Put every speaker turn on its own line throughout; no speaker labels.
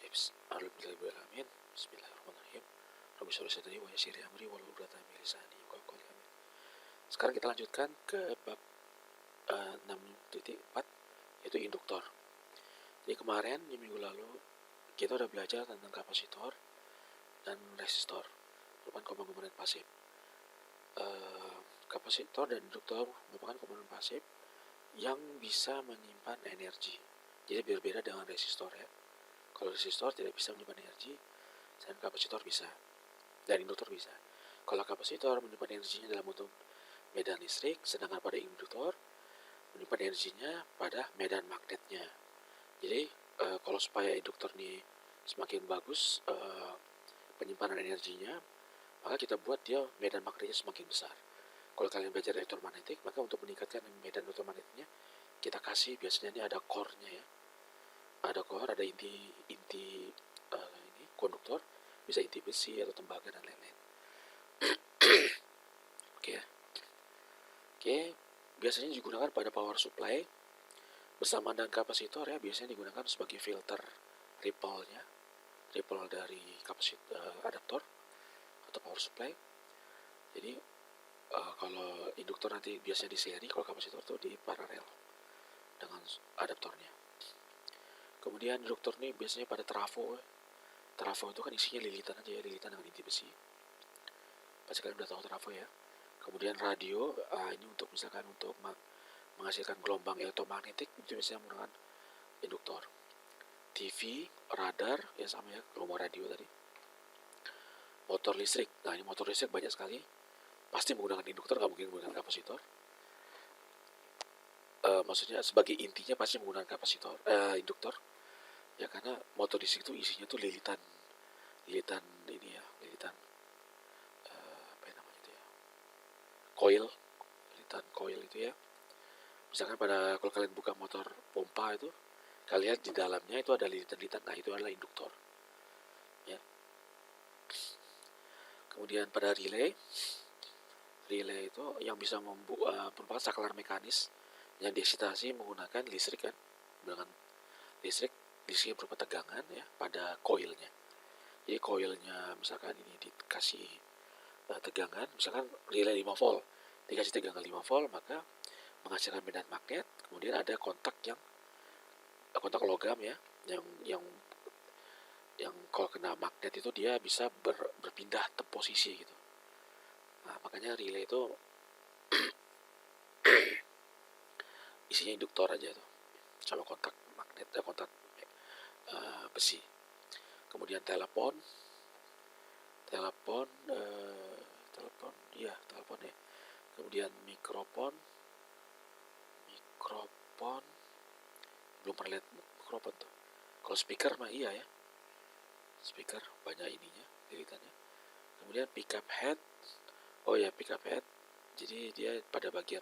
Alhamdulillahirrahmanirrahim. Bismillahirrahmanirrahim. Rabbi sholli sadri wa yassir amri wahlul 'uqdatam min lisani yafqahu qawli. Amin. Sekarang kita lanjutkan ke bab 6.4 yaitu induktor. Jadi kemarin di minggu lalu kita udah belajar tentang kapasitor dan resistor, merupakan komponen pasif. Kapasitor dan induktor merupakan komponen pasif yang bisa menyimpan energi. Jadi berbeda dengan resistor ya. Kalau resistor tidak bisa menyimpan energi, sedangkan kapasitor bisa, dan induktor bisa. Kalau kapasitor menyimpan energinya dalam bentuk medan listrik, sedangkan pada induktor menyimpan energinya pada medan magnetnya. Jadi kalau supaya induktor ini semakin bagus penyimpanan energinya, maka kita buat dia medan magnetnya semakin besar. Kalau kalian belajar elektromagnetik, maka untuk meningkatkan medan elektromagnetiknya, kita kasih biasanya ini ada core-nya ya. Ada core, ada inti ini konduktor, bisa inti besi atau tembaga dan lain-lain. Oke, biasanya digunakan pada power supply bersama dengan kapasitor ya, biasanya digunakan sebagai filter ripple dari adaptor atau power supply. Jadi kalau induktor nanti biasanya di seri, kalau kapasitor itu di paralel dengan adaptornya. Kemudian induktor ini biasanya pada trafo. Trafo itu kan isinya lilitan aja ya, lilitan dengan inti besi. Pasti kalian udah tahu trafo ya. Kemudian radio, ini untuk misalkan untuk menghasilkan gelombang elektromagnetik, itu biasanya menggunakan induktor. TV, radar, ya sama ya, gelombang radio tadi. Motor listrik, nah ini motor listrik banyak sekali, pasti menggunakan induktor, nggak mungkin menggunakan kapasitor. Maksudnya sebagai intinya pasti menggunakan induktor. Ya karena motor listrik itu isinya tuh lilitan ini ya, lilitan apa namanya itu ya, lilitan coil itu ya. Misalkan kalau kalian buka motor pompa itu, kalian di dalamnya itu ada lilitan-lilitan, nah itu adalah induktor. Ya. Kemudian pada relay itu yang bisa merupakan saklar mekanis yang dieksitasi menggunakan listrik kan, menggunakan listriknya berupa tegangan ya pada koilnya. Jadi koilnya misalkan ini dikasih tegangan, misalkan relay 5 volt, dikasih tegangan 5 volt, maka menghasilkan medan magnet. Kemudian ada kontak logam ya, yang kalau kena magnet itu dia bisa berpindah posisi gitu. Nah, makanya relay itu isinya induktor aja tuh, sama kontak magnet, kontak besi. Kemudian telepon ya. Kemudian mikrofon, belum pernah lihat mikrofon tuh. Kalau speaker mah iya ya, speaker banyak ininya, lilitannya. Kemudian pickup head, jadi dia pada bagian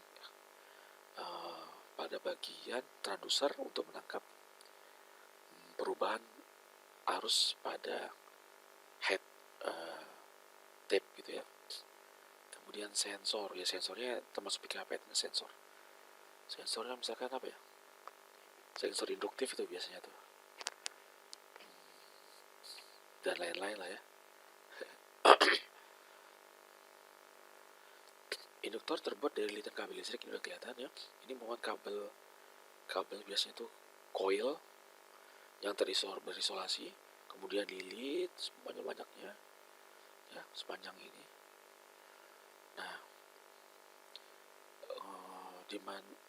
transducer untuk menangkap perubahan arus pada head tape gitu ya. Kemudian sensor ya, sensornya termasuk pickup head sensor. Sensornya misalkan apa ya? Sensor induktif itu biasanya tuh. Dan lain-lain lah ya. Induktor terbuat dari lilitan kabel listrik, ini udah kelihatan ya. Ini merupakan kabel biasanya tuh coil yang berisolasi, kemudian lilit sebanyak-banyaknya ya, sepanjang ini. Nah,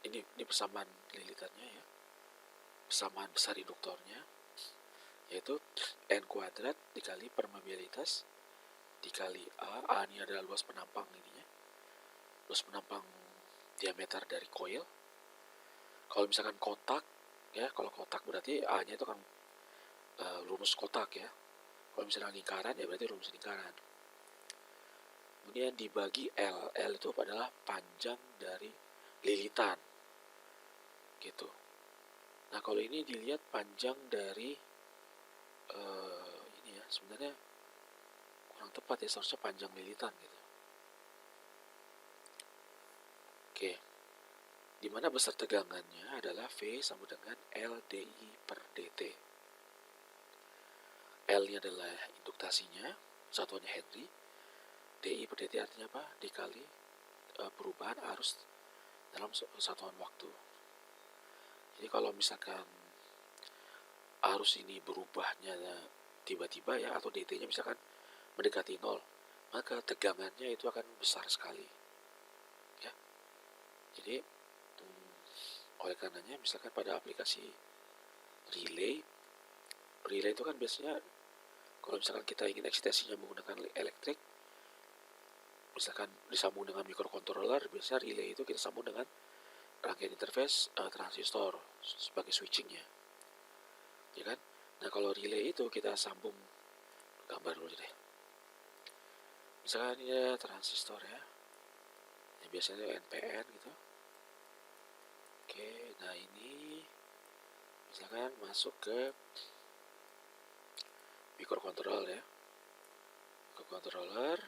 ini persamaan lilitannya ya, persamaan besar induktornya, yaitu N kuadrat dikali permeabilitas dikali A ini adalah luas penampang ininya, luas penampang diameter dari coil. Kalau misalkan kotak ya, kalau kotak berarti A nya itu kan rumus kotak ya. Kalau misalnya lingkaran ya berarti rumus lingkaran. Kemudian dibagi L itu adalah panjang dari lilitan gitu. Nah kalau ini dilihat panjang dari ini ya, sebenarnya kurang tepat ya, seharusnya panjang lilitan gitu. Oke, dimana besar tegangannya adalah V sama dengan LDI per dt. L ini adalah induktasinya, satuannya Henry. DI per dt artinya apa? Dikali perubahan arus dalam satuan waktu. Jadi kalau misalkan arus ini berubahnya tiba-tiba ya, atau dt-nya misalkan mendekati 0, maka tegangannya itu akan besar sekali ya. Jadi oleh karenanya misalkan pada aplikasi relay itu kan biasanya kalau misalkan kita ingin eksitasinya menggunakan elektrik, misalkan disambung dengan microcontroller, biasa relay itu kita sambung dengan rangkaian interface transistor sebagai switchingnya, ya kan. Nah kalau relay itu kita sambung, gambar dulu deh, misalkan ini transistor ya, ini biasanya NPN gitu. Oke, nah ini misalkan masuk ke microcontroller ya, microcontroller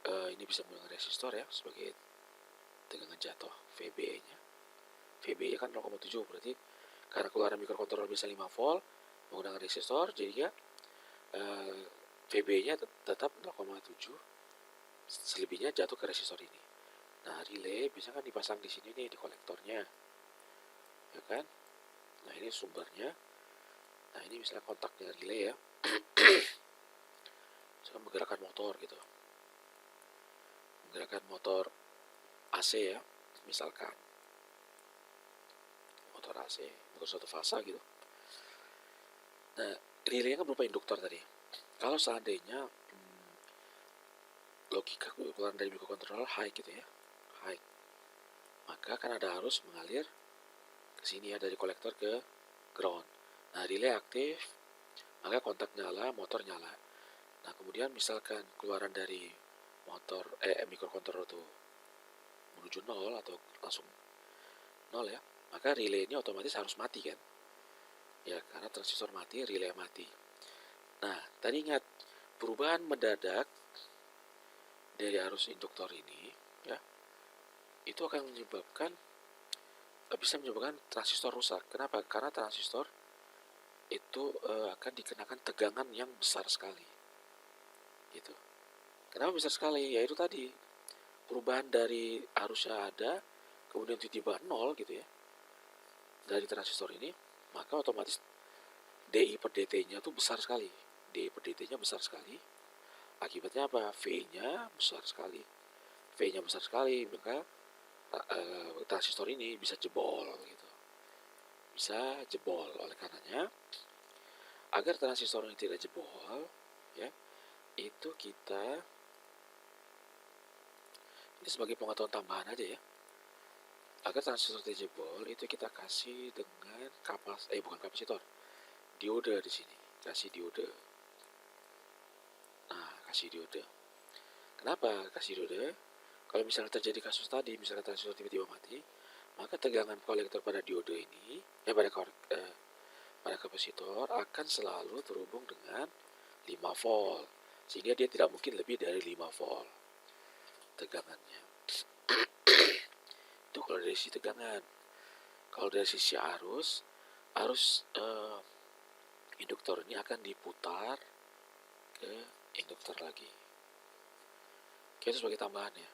ini bisa menggunakan resistor ya sebagai tegangan jatuh, VB-nya. VB-nya kan 0,7, berarti karena keluaran microcontroller bisa 5 volt menggunakan resistor, jadinya VB-nya tetap 0,7, selebihnya jatuh ke resistor ini. Nah relay bisa kan dipasang di sini nih, di kolektornya, ya kan. Nah ini sumbernya. Nah ini misalnya kontaknya relay ya. Misalkan menggerakkan motor gitu, menggerakkan motor AC ya, misalkan motor AC, motor satu fasa gitu. Nah relay kan berupa induktor tadi. Kalau seandainya logika keluaran dari microcontroller high gitu ya, high, maka kan ada arus mengalir ke sini ya, dari kolektor ke ground. Nah relay aktif, maka kontak nyala, motor nyala. Nah kemudian misalkan keluaran dari motor microcontroller itu menuju 0 atau langsung 0 ya, maka relay ini otomatis harus mati kan ya, karena transistor mati, relay mati. Nah tadi ingat, perubahan mendadak dari arus induktor ini ya, itu akan bisa menyebabkan transistor rusak. Kenapa? Karena transistor itu akan dikenakan tegangan yang besar sekali gitu. Kenapa besar sekali? Ya itu tadi, perubahan dari arusnya ada, kemudian tiba-tiba 0 gitu ya dari transistor ini, maka otomatis DI per dt-nya tuh besar sekali. DI per dt-nya besar sekali. Akibatnya apa? V-nya besar sekali. V-nya besar sekali, maka transistor ini bisa jebol gitu. Bisa jebol. Oleh karenanya, agar transistor ini tidak jebol ya, itu kita, ini sebagai pengetahuan tambahan aja ya, agar transistor tidak jebol itu kita kasih dengan bukan kapasitor, diode di sini. Kasih diode. Nah, kasih diode. Kenapa kasih diode? Kalau misalnya terjadi kasus tadi, misalnya transistor tiba-tiba mati, maka tegangan kolektor pada diode ini, pada kapasitor akan selalu terhubung dengan 5 volt. Sehingga dia tidak mungkin lebih dari 5 volt tegangannya. Itu kalau dari sisi tegangan. Kalau dari sisi arus induktor ini akan diputar ke induktor lagi. Oke, itu sebagai tambahan ya.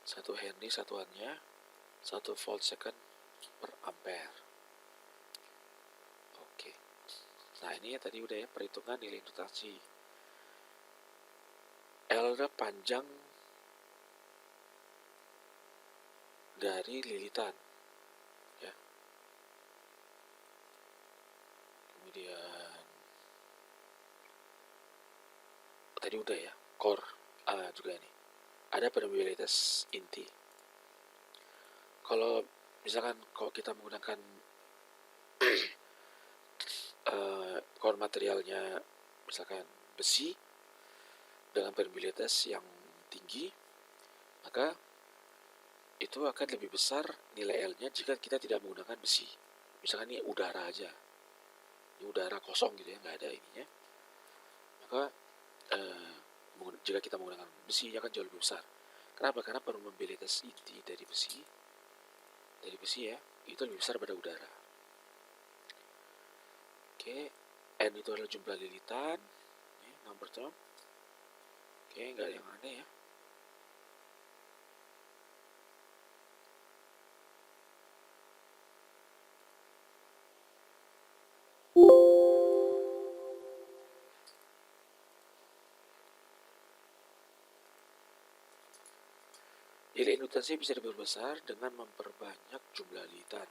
1 Henry satuannya 1 volt second per ampere. Oke. Nah ini tadi udah ya, perhitungan nilai induktasi. L panjang dari lilitan ya. Kemudian tadi udah ya, core juga nih. Ada permeabilitas inti. Kalau misalkan kalau kita menggunakan core materialnya misalkan besi dengan permeabilitas yang tinggi, maka itu akan lebih besar nilai L-nya jika kita tidak menggunakan besi. Misalkan ini udara aja, ini udara kosong gitu ya, nggak ada ininya, maka jika kita menggunakan besi akan jauh lebih besar. Kenapa? Karena permeabilitas inti dari besi ya, itu lebih besar pada udara. Oke, N itu adalah jumlah lilitan, number term. Oke, nggak ada yang aneh ya. Jadi induktasi bisa diperbesar dengan memperbanyak jumlah lilitan,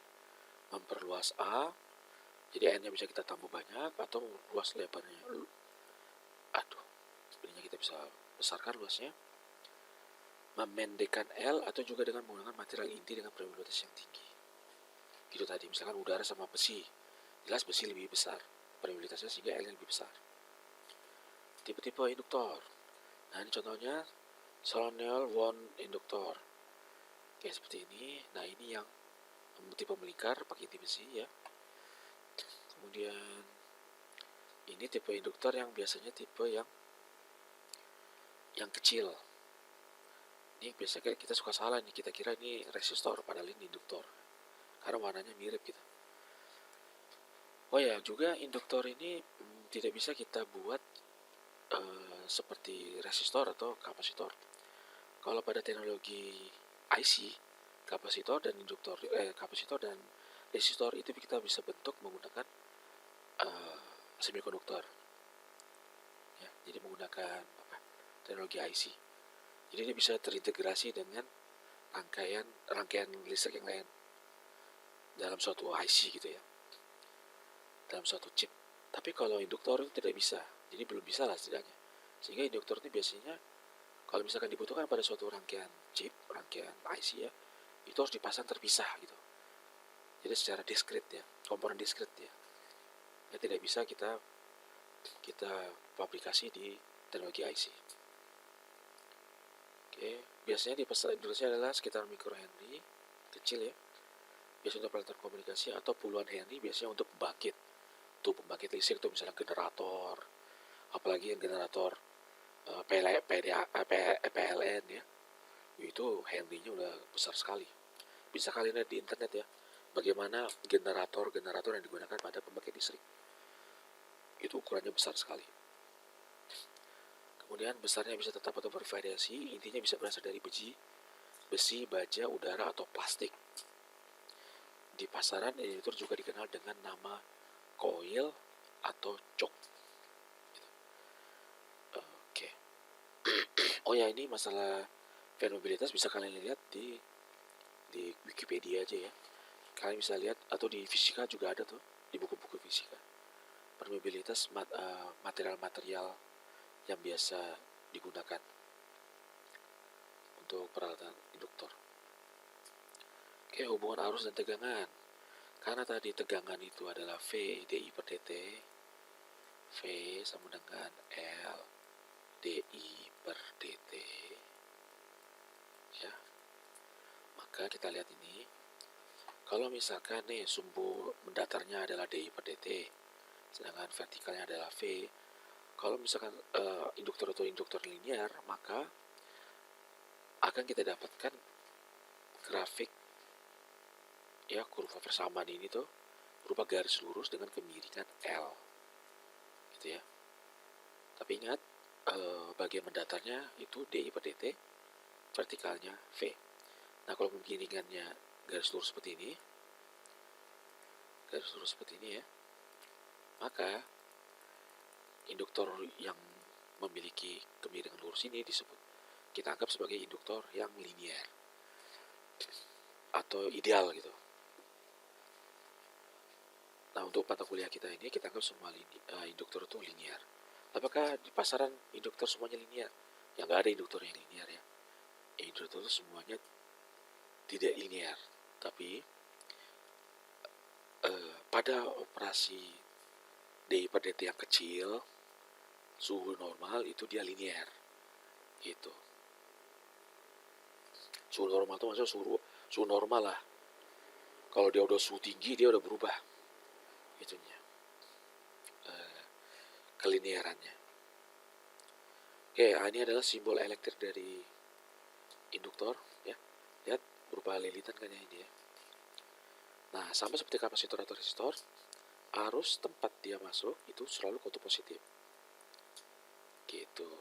memperluas A, jadi N-nya bisa kita tambah banyak, atau luas lebarnya. Aduh, sebenarnya kita bisa besarkan luasnya. Memendekkan L, atau juga dengan menggunakan material inti dengan probabilitas yang tinggi. Gitu tadi, misalkan udara sama besi. Jelas besi lebih besar probabilitasnya, sehingga L-nya lebih besar. Tipe-tipe induktor. Nah, ini contohnya solenoid wound induktor. Kayak seperti ini. Nah, ini yang tipe melingkar pakai inti besi ya. Kemudian ini tipe induktor yang biasanya tipe yang kecil. Ini biasanya kita suka salah nih, kita kira ini resistor padahal ini induktor karena warnanya mirip gitu. Oh ya, juga induktor ini tidak bisa kita buat seperti resistor atau kapasitor. Kalau pada teknologi IC, kapasitor dan resistor itu kita bisa bentuk menggunakan semikonduktor. Ya, jadi menggunakan teknologi IC. Jadi dia bisa terintegrasi dengan rangkaian listrik yang lain dalam suatu IC gitu ya, dalam suatu chip. Tapi kalau induktor itu tidak bisa, jadi belum bisa lah setidaknya. Sehingga induktor itu biasanya kalau misalkan dibutuhkan pada suatu rangkaian chip, rangkaian IC ya, itu harus dipasang terpisah gitu. Jadi secara diskret ya, komponen diskret ya. Ya tidak bisa kita fabrikasi di teknologi IC. Oke, biasanya durasinya adalah sekitar mikrohenry, kecil ya. Biasanya untuk peralatan komunikasi, atau puluhan henry biasanya untuk pembangkit. Tuh pembangkit listrik tuh misalnya generator, apalagi yang generator PLN ya. Itu henry-nya udah besar sekali. Bisa kalian lihat di internet ya, bagaimana generator yang digunakan pada pembangkit listrik. Itu ukurannya besar sekali. Kemudian besarnya bisa tetap atau bervariasi, intinya bisa berasal dari besi, baja, udara, atau plastik. Di pasaran induktor juga dikenal dengan nama coil atau choke. Oke. Oh ya, ini masalah permeabilitas bisa kalian lihat di Wikipedia aja ya. Kalian bisa lihat, atau di fisika juga ada tuh, di buku-buku fisika. Permeabilitas material-material yang biasa digunakan untuk peralatan induktor. Oke, hubungan arus dan tegangan. Karena tadi tegangan itu adalah V dI per dt, V sama dengan L dI per dt ya. Maka kita lihat ini, kalau misalkan nih sumbu mendatarnya adalah dI per dt, sedangkan vertikalnya adalah V. Kalau misalkan induktor atau induktor linear, maka akan kita dapatkan grafik ya, kurva persamaan ini tuh berupa garis lurus dengan kemiringan L gitu ya. Tapi ingat, bagian mendatarnya itu dI per dt, vertikalnya V. Nah, kalau kemiringannya garis lurus seperti ini ya, maka induktor yang memiliki kemiringan lurus ini kita anggap sebagai induktor yang linear atau ideal gitu. Nah, untuk mata kuliah kita ini kita anggap semua induktor itu linear. Apakah di pasaran induktor semuanya linear? Ya nggak ada induktor yang linear ya. Induktor itu semuanya tidak linear. Tapi pada operasi dI per dt yang kecil, suhu normal itu dia linear gitu. Suhu normal itu maksudnya suhu normal lah. Kalau dia udah suhu tinggi, dia udah berubah itunya, kelinearannya. Oke, ini adalah simbol elektrik dari induktor ya. Lihat berupa lilitan kan ya ini ya. Nah, sama seperti kapasitor atau resistor, arus tempat dia masuk itu selalu kutub positif. Gitu.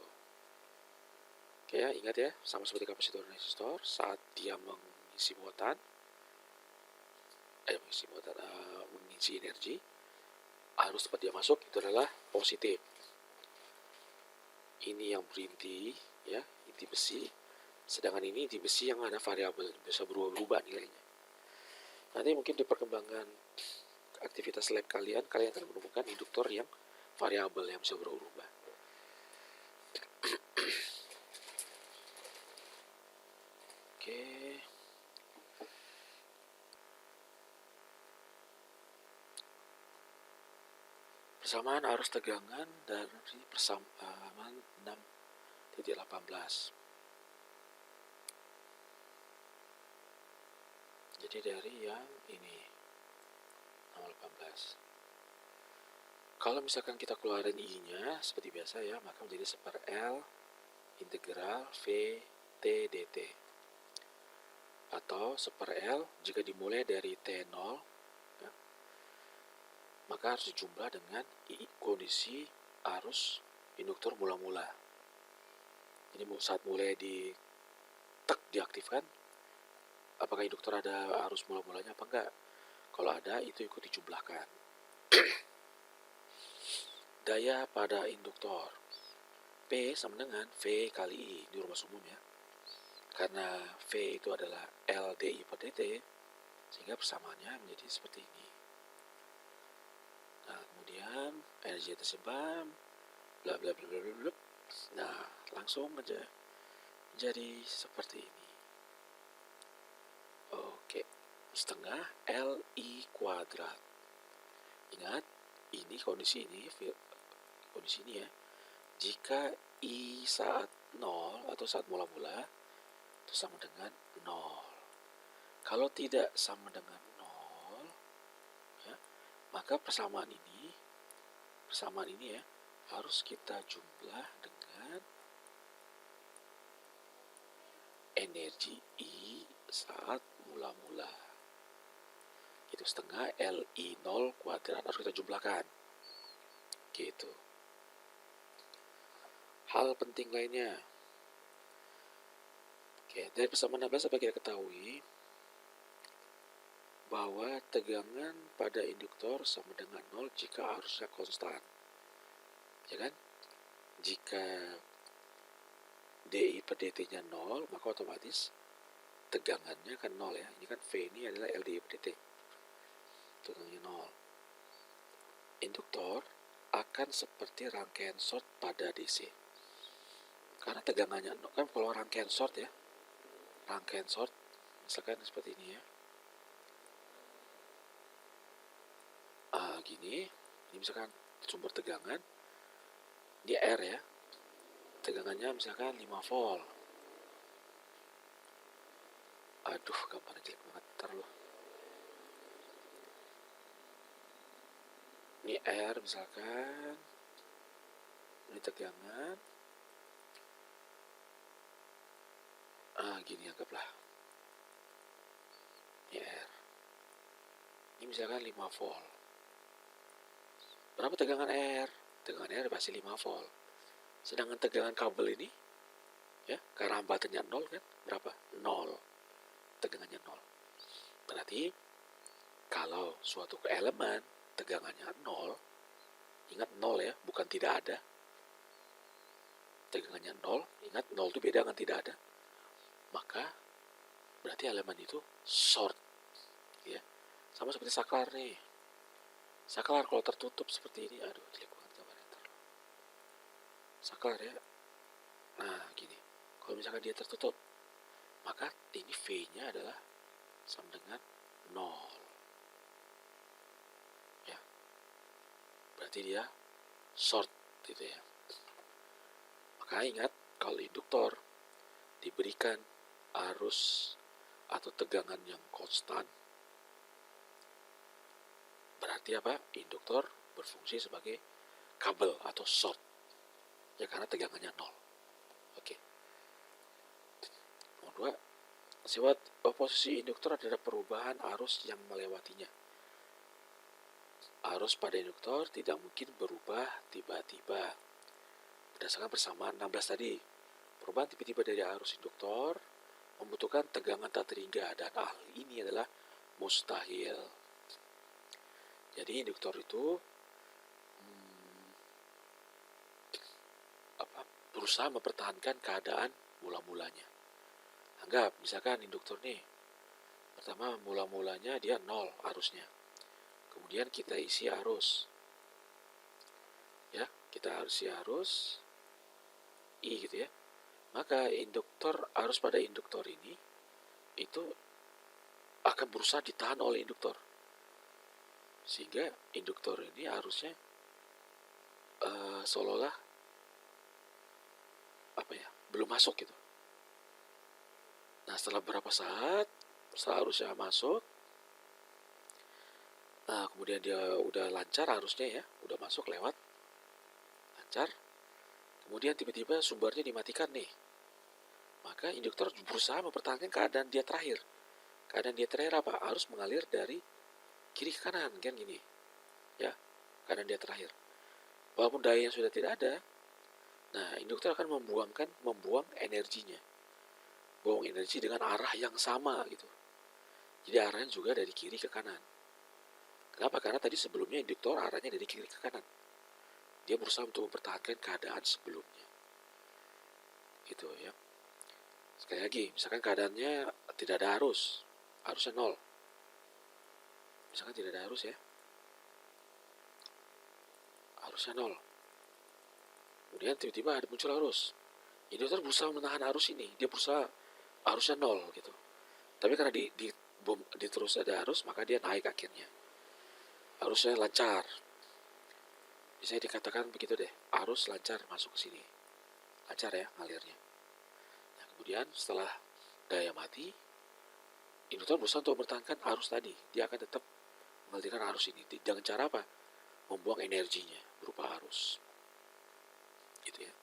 Oke ya, ingat ya, sama seperti kapasitor dan resistor, saat dia mengisi muatan, mengisi energi, arus tempat dia masuk itu adalah positif. Ini yang berinti, ya, inti besi. Sedangkan ini inti besi yang ada variabel, bisa berubah-ubah nilainya. Nanti mungkin di perkembangan aktivitas lab kalian akan menemukan induktor yang variabel yang bisa berubah. Oke. Persamaan arus tegangan dari persamaan 6.18. Jadi dari yang ini 6.18. Kalau misalkan kita keluarin I-nya seperti biasa ya, maka menjadi 1/L integral V T dt. Atau 1/L jika dimulai dari T0, ya, maka harus dijumlah dengan kondisi arus induktor mula-mula. Jadi saat mulai diaktifkan, apakah induktor ada arus mula-mulanya apa enggak? Kalau ada, itu ikut dijumlahkan. Daya pada induktor P sama dengan V kali I di rumus umum ya. Karena V itu adalah LDI per dt, sehingga persamaannya menjadi seperti ini. Nah, kemudian energi tersimpan, bla bla bla bla bla. Nah, langsung aja jadi seperti ini. Oke, setengah LI kuadrat. Ingat, ini kondisi ini ya. Jika I saat 0 atau saat mula-mula itu sama dengan 0. Kalau tidak sama dengan 0, ya, maka persamaan ini ya harus kita jumlah dengan energi I saat mula-mula. Itu setengah LI 0 kuadrat harus kita jumlahkan. Gitu. Hal penting lainnya. Oke, dari persamaan 16 apa kita ketahui bahwa tegangan pada induktor sama dengan 0 jika arusnya konstan. Ya kan? Jika DI per dt-nya 0, maka otomatis tegangannya kan 0 ya. Ini kan V ini adalah LDI per dt. Tegangannya 0. Induktor akan seperti rangkaian short pada DC. Karena tegangannya 0, kan kalau rangkaian short ya. Rangkaian short, misalkan seperti ini ya. Gini, ini misalkan sumber tegangan, dia R ya. Tegangannya misalkan 5 volt. Aduh, gambarnya jelek banget, ntar loh. Ini R misalkan, ini tegangan, gini anggaplah. Ini R. Ini misalkan 5 volt. Berapa tegangan R? Tegangan R pasti 5 volt. Sedangkan tegangan kabel ini, ya, karena hambatannya 0 kan, berapa? 0. Tegangannya 0. Berarti, kalau suatu elemen tegangannya 0, ingat 0 ya, bukan tidak ada. Tegangannya 0, ingat 0 itu beda dengan tidak ada. Maka, berarti elemen itu short. Ya. Sama seperti saklar nih. Saklar kalau tertutup seperti ini, aduh jelek banget gambarnya. Saklar ya. Nah, gini. Kalau misalkan dia tertutup, maka ini V-nya adalah sama dengan 0. Ya. Berarti dia short gitu ya. Maka ingat, kalau induktor diberikan arus atau tegangan yang konstan, berarti apa? Induktor berfungsi sebagai kabel atau short. Ya, karena tegangannya 0. Oke. Nomor 2, posisi induktor adalah perubahan arus yang melewatinya. arus pada induktor tidak mungkin berubah tiba-tiba. Berdasarkan persamaan 16 tadi, perubahan tiba-tiba dari arus induktor membutuhkan tegangan tak terhingga dan hal ini adalah mustahil. Jadi induktor itu berusaha mempertahankan keadaan mula-mulanya. Anggap misalkan induktor nih, pertama mula-mulanya dia 0 arusnya. Kemudian kita isi arus. Ya, kita isi arus I gitu ya. Maka arus pada induktor ini itu akan berusaha ditahan oleh induktor. Sehingga induktor ini arusnya seolah-olah belum masuk gitu. Nah, setelah beberapa saat, setelah arusnya masuk, nah kemudian dia udah lancar arusnya ya, udah masuk lewat, lancar. Kemudian tiba-tiba sumbernya dimatikan nih. Maka induktor berusaha mempertahankan keadaan dia terakhir. Keadaan dia terakhir apa? Arus mengalir dari kiri ke kanan, kan gini. Ya, keadaan dia terakhir. Walaupun daya yang sudah tidak ada, nah induktor akan membuang energinya. Buang energi dengan arah yang sama gitu. Jadi arahnya juga dari kiri ke kanan. Kenapa? Karena tadi sebelumnya induktor arahnya dari kiri ke kanan. Dia berusaha untuk mempertahankan keadaan sebelumnya. Gitu ya. Sekali lagi, misalkan keadaannya tidak ada arus. Arusnya 0. Misalkan tidak ada arus ya. Arusnya 0. Kemudian tiba-tiba ada muncul arus. Induktor berusaha menahan arus ini. Dia berusaha arusnya 0 gitu. Tapi karena di terus ada arus, maka dia naik akhirnya. Arusnya lancar. Bisa dikatakan begitu deh. Arus lancar masuk ke sini. Lancar ya ngalirnya. Nah, kemudian setelah daya mati, induktor berusaha untuk mempertahankan arus tadi. Dia akan tetap mengalirkan arus ini. Dengan cara apa? Membuang energinya berupa arus. Gitu ya.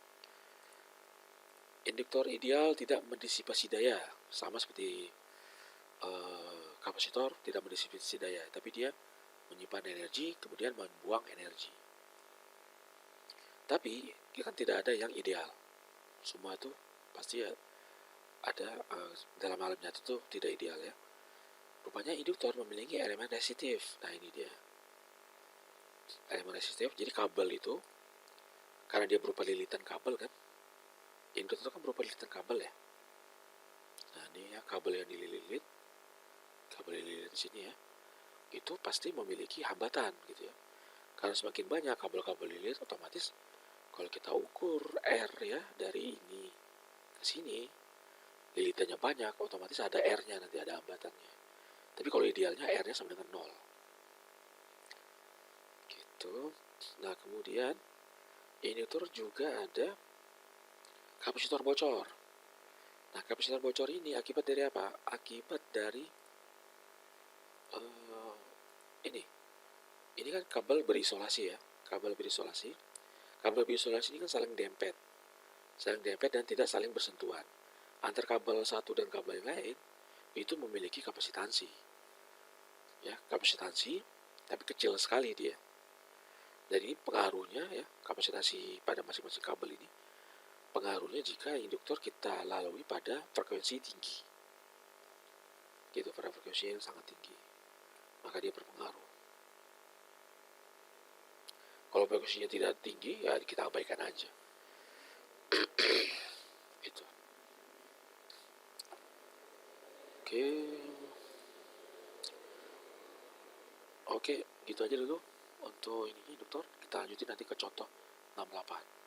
Induktor ideal tidak mendisipasi daya. Sama seperti kapasitor tidak mendisipasi daya. Tapi dia menyimpan energi, kemudian membuang energi. Tapi kan tidak ada yang ideal. Semua itu pasti ada dalam alam nyata itu tidak ideal ya. Rupanya induktor memiliki elemen resistif. Nah ini dia. Elemen resistif, jadi kabel itu, karena dia berupa lilitan kabel kan. Induktor kan berupa lilitan kabel ya. Nah ini ya kabel yang dililit. Kabel yang dililit di sini ya. Itu pasti memiliki hambatan gitu ya. Karena semakin banyak kabel-kabel lilit, otomatis kalau kita ukur R ya dari ini ke sini, lilitannya banyak, otomatis ada R-nya, nanti ada hambatannya. Tapi kalau idealnya R-nya sama dengan 0. Gitu. Nah kemudian induktor juga ada kapasitor bocor. Nah kapasitor bocor ini akibat dari apa? Akibat dari ini kan kabel berisolasi ya. Kabel berisolasi ini kan saling dempet dan tidak saling bersentuhan. Antar kabel satu dan kabel yang lain itu memiliki kapasitansi. Ya, kapasitansi tapi kecil sekali dia. Dan ini pengaruhnya ya, kapasitansi pada masing-masing kabel ini pengaruhnya jika induktor kita lalui pada frekuensi tinggi. Gitu, pada frekuensi yang sangat tinggi. Maka dia berpengaruh. Kalau frekuensinya tidak tinggi, ya kita abaikan aja. Gitu. Oke, gitu aja dulu untuk ini induktor. Kita lanjutin nanti ke contoh 68.